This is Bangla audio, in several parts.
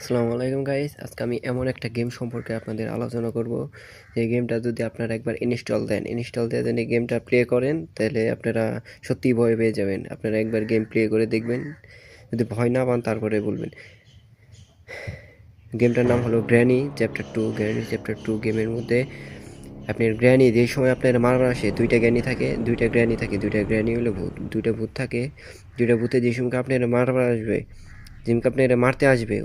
আসসালামু আলাইকুম গাইস, আজকে আমি এমন একটা গেম সম্পর্কে আপনাদের আলোচনা করব। এই গেমটা যদি আপনারা একবার ইনস্টল দিয়ে যদি গেমটা প্লে করেন, তাহলে আপনারা সত্যিই ভয় পেয়ে যাবেন। আপনারা একবার গেম প্লে করে দেখবেন, যদি ভয় না পান তারপরে বলবেন। গেমটার নাম হলো গ্র্যানি চ্যাপ্টার টু। গেমের মধ্যে আপনার গ্র্যানি, যে সময় আপনার মারবার আসে দুইটা গ্র্যানি হলো ভূত, দুইটা ভূত থাকে। দুইটা ভূতে যে সময় আপনার মারবার আসবে, যেমন আপনার মারতে আসবে,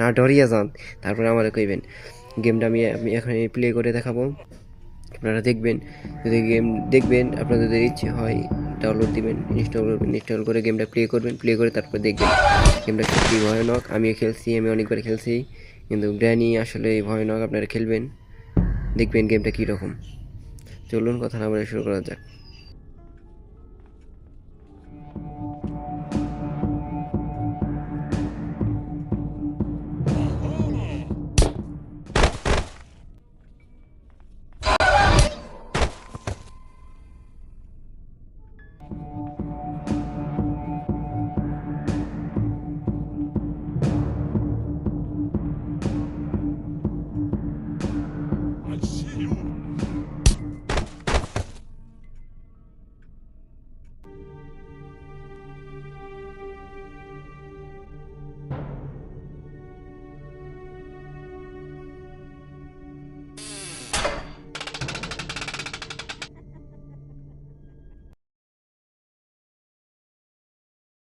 না ডরিয়া যান, তারপরে আমারে কইবেন। গেমটা আমি এখন প্লে করে দেখাবো, আপনারা দেখবেন। যদি গেম দেখবেন, আপনাদের যদি ইচ্ছে হয় ডাউনলোড দিবেন, ইনস্টল করে গেমটা প্লে করে তারপর দেখবেন। গেমটা সত্যি ভয়ানক, আমি অনেকবার খেলছি, কিন্তু গ্র্যানি আসলে ভয়ানক। আপনারা খেলবেন, দেখবেন গেমটা কীরকম। চলুন কথা না বলে শুরু করা যাক।